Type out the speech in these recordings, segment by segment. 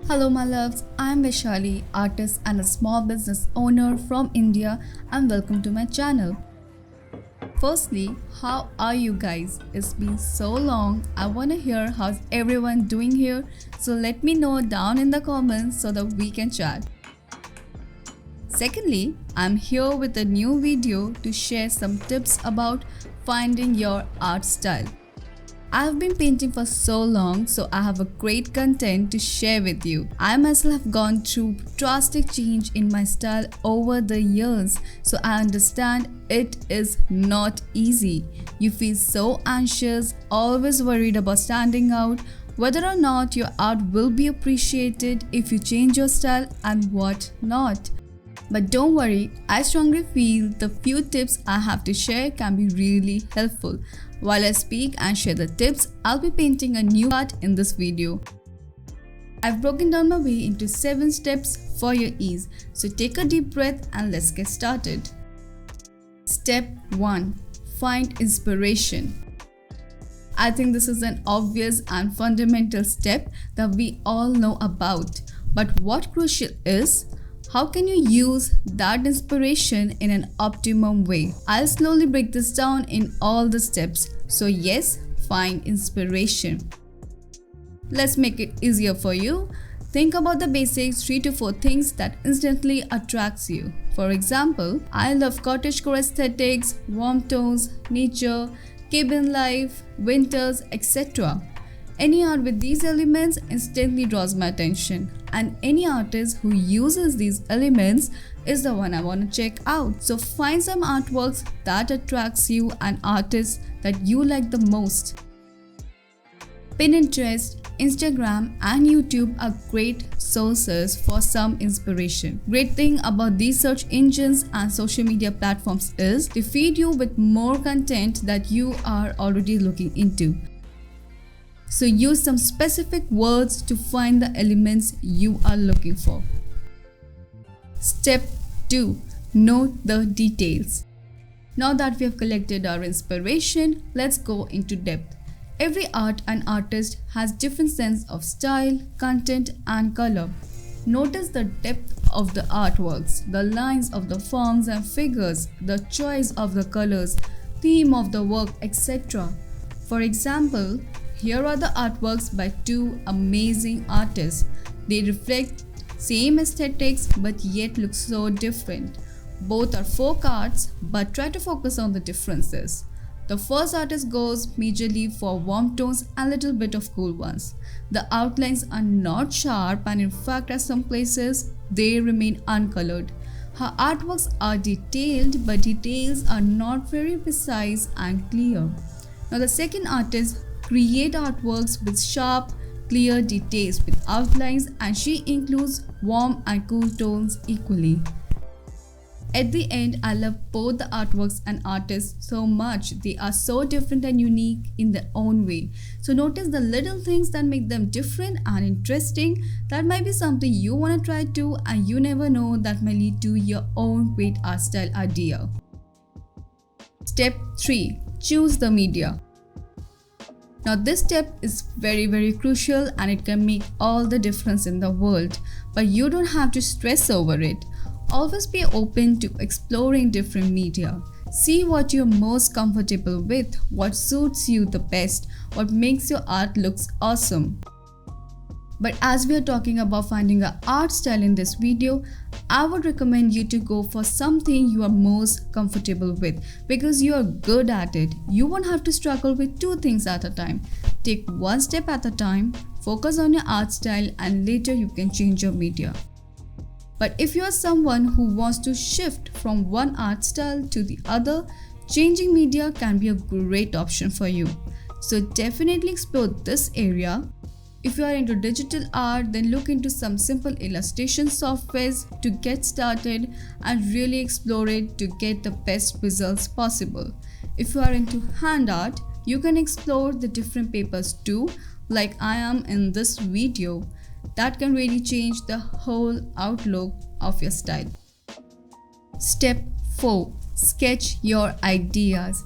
Hello, my loves. I'm Vaishali, artist and a small business owner from India, and welcome to my channel. Firstly, how are you guys? It's been so long. I want to hear how's everyone doing here. So let me know down in the comments so that we can chat. Secondly, I'm here with a new video to share some tips about finding your art style. I've been painting for so long, so I have a great content to share with you. I myself have gone through drastic change in my style over the years, so I understand it is not easy. You feel so anxious, always worried about standing out, whether or not your art will be appreciated if you change your style and what not. But don't worry, I strongly feel the few tips I have to share can be really helpful. While I speak and share the tips, I'll be painting a new art in this video. I've broken down my way into 7 steps for your ease, so take a deep breath and let's get started. Step 1. Find inspiration. I think this is an obvious and fundamental step that we all know about. But what crucial is, how can you use that inspiration in an optimum way? I'll slowly break this down in all the steps. So yes, find inspiration. Let's make it easier for you. Think about the basic 3 to 4 things that instantly attracts you. For example, I love cottagecore aesthetics, warm tones, nature, cabin life, winters, etc. Any art with these elements instantly draws my attention, and any artist who uses these elements is the one I want to check out. So find some artworks that attracts you and artists that you like the most. Pinterest, Instagram and YouTube are great sources for some inspiration. Great thing about these search engines and social media platforms is they feed you with more content that you are already looking into. So use some specific words to find the elements you are looking for. Step 2. Note the details. Now that we have collected our inspiration, let's go into depth. Every art and artist has different sense of style, content and color. Notice the depth of the artworks, the lines of the forms and figures, the choice of the colors, theme of the work, etc. For example, here are the artworks by 2 amazing artists. They reflect same aesthetics but yet look so different. Both are folk arts but try to focus on the differences. The first artist goes majorly for warm tones and little bit of cool ones. The outlines are not sharp and in fact at some places they remain uncolored. Her artworks are detailed but details are not very precise and clear. Now the second artist create artworks with sharp, clear details with outlines, and she includes warm and cool tones equally. At the end, I love both the artworks and artists so much. They are so different and unique in their own way. So notice the little things that make them different and interesting. That might be something you want to try too, and you never know, that may lead to your own great art style idea. Step 3. Choose the media. Now this step is very crucial and it can make all the difference in the world, but you don't have to stress over it. Always be open to exploring different media. See what you're most comfortable with, what suits you the best, what makes your art looks awesome. But as we are talking about finding an art style in this video, I would recommend you to go for something you are most comfortable with because you are good at it. You won't have to struggle with 2 things at a time. Take 1 step at a time, focus on your art style and later you can change your media. But if you are someone who wants to shift from one art style to the other, changing media can be a great option for you. So definitely explore this area. If you are into digital art, then look into some simple illustration softwares to get started and really explore it to get the best results possible. If you are into hand art, you can explore the different papers too, like I am in this video. That can really change the whole outlook of your style. Step 4. Sketch your ideas.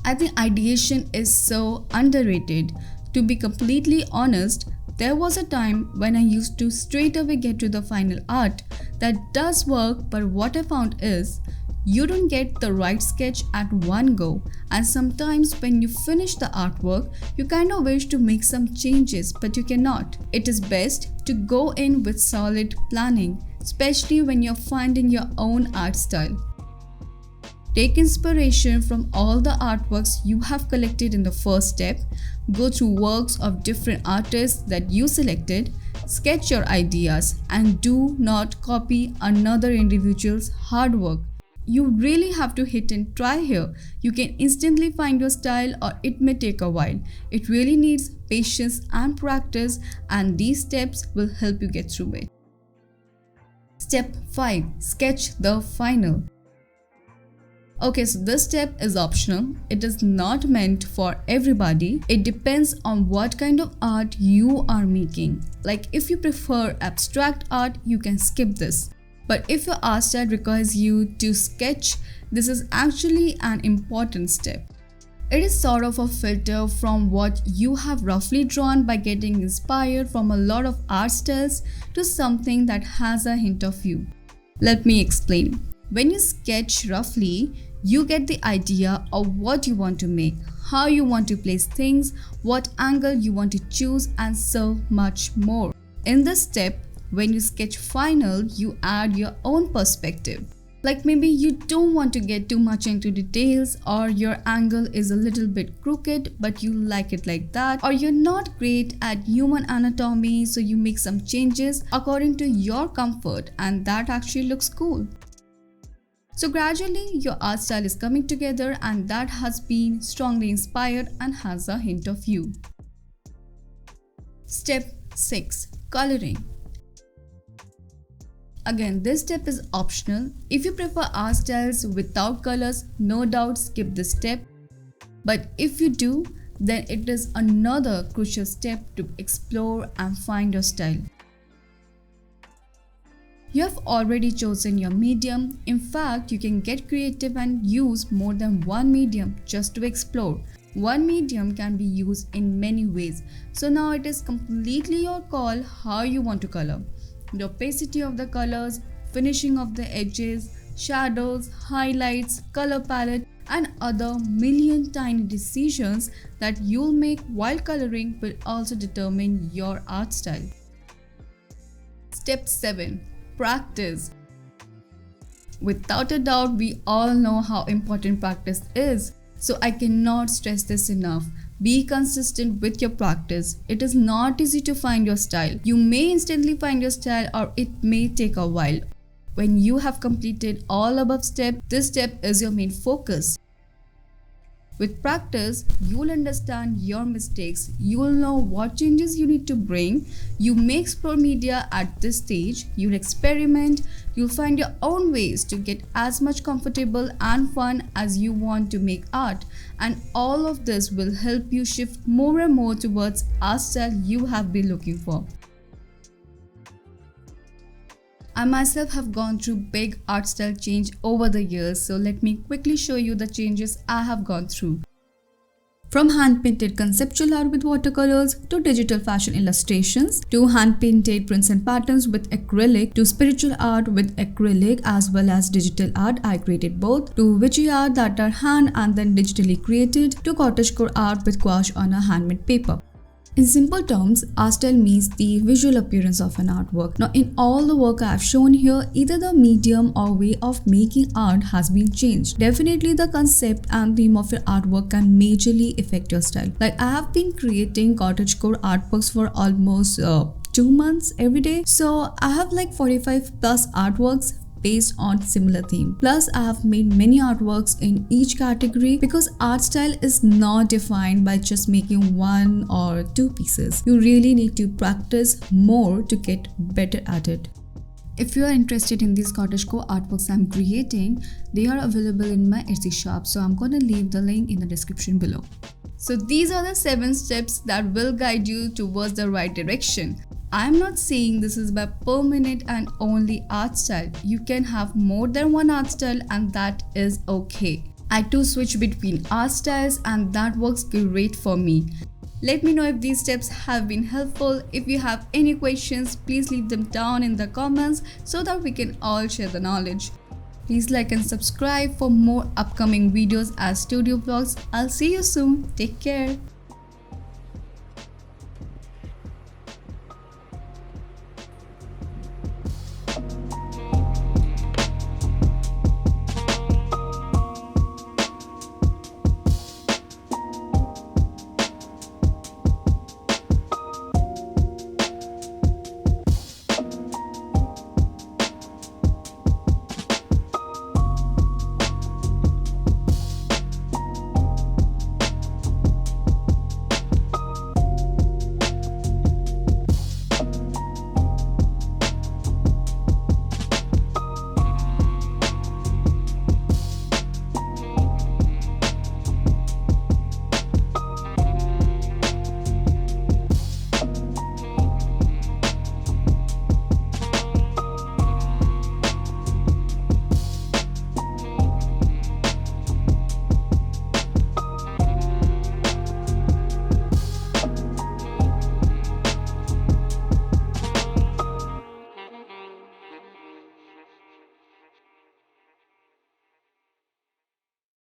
I think ideation is so underrated. To be completely honest, There was a time when I used to straight away get to the final art. That does work, but what I found is you don't get the right sketch at one go, and sometimes when you finish the artwork, you kind of wish to make some changes, but you cannot. It is best to go in with solid planning, especially when you're finding your own art style. Take inspiration from all the artworks you have collected in the first step, go through works of different artists that you selected, sketch your ideas, and do not copy another individual's hard work. You really have to hit and try here. You can instantly find your style, or it may take a while. It really needs patience and practice, and these steps will help you get through it. Step 5. Sketch the final. Okay, so this step is optional. It is not meant for everybody. It depends on what kind of art you are making. Like if you prefer abstract art, you can skip this. But if your art style requires you to sketch, this is actually an important step. It is sort of a filter from what you have roughly drawn by getting inspired from a lot of art styles to something that has a hint of you. Let me explain. When you sketch roughly, you get the idea of what you want to make, how you want to place things, what angle you want to choose, and so much more. In this step, when you sketch final, you add your own perspective. Like maybe you don't want to get too much into details, or your angle is a little bit crooked but you like it like that, or you're not great at human anatomy, so you make some changes according to your comfort, and that actually looks cool. So gradually your art style is coming together, and that has been strongly inspired and has a hint of you. Step 6. Coloring. Again, this step is optional. If you prefer art styles without colors, no doubt skip this step. But if you do, then it is another crucial step to explore and find your style. You have already chosen your medium. In fact, you can get creative and use more than one medium just to explore. One medium can be used in many ways. So now it is completely your call how you want to color. The opacity of the colors, finishing of the edges, shadows, highlights, color palette, and other million tiny decisions that you'll make while coloring will also determine your art style. Step 7. Practice. Without a doubt, we all know how important practice is. So I cannot stress this enough. Be consistent with your practice. It is not easy to find your style. You may instantly find your style, or it may take a while. When you have completed all above steps, this step is your main focus. With practice, you will understand your mistakes. You will know what changes you need to bring. You may explore media at this stage. You'll experiment. You'll find your own ways to get as much comfortable and fun as you want to make art. And all of this will help you shift more and more towards art style you have been looking for. I myself have gone through big art style change over the years, so let me quickly show you the changes I have gone through. From hand-painted conceptual art with watercolors, to digital fashion illustrations, to hand-painted prints and patterns with acrylic, to spiritual art with acrylic as well as digital art, I created both, to witchy art that are hand and then digitally created, to cottagecore art with gouache on a handmade paper. In simple terms, art style means the visual appearance of an artwork. Now, in all the work I have shown here, either the medium or way of making art has been changed. Definitely the concept and theme of your artwork can majorly affect your style. Like I have been creating cottagecore artworks for almost 2 months every day. So I have like 45 plus artworks based on similar theme. Plus, I have made many artworks in each category because art style is not defined by just making 1 or 2 pieces. You really need to practice more to get better at it. If you are interested in these cottagecore artworks I'm creating, they are available in my Etsy shop, so I'm gonna leave the link in the description below. So these are the 7 steps that will guide you towards the right direction. I'm not saying this is by permanent and only art style. You can have more than one art style, and that is okay. I too switch between art styles, and that works great for me. Let me know if these tips have been helpful. If you have any questions, please leave them down in the comments so that we can all share the knowledge. Please like and subscribe for more upcoming videos as studio vlogs. I'll see you soon. Take care.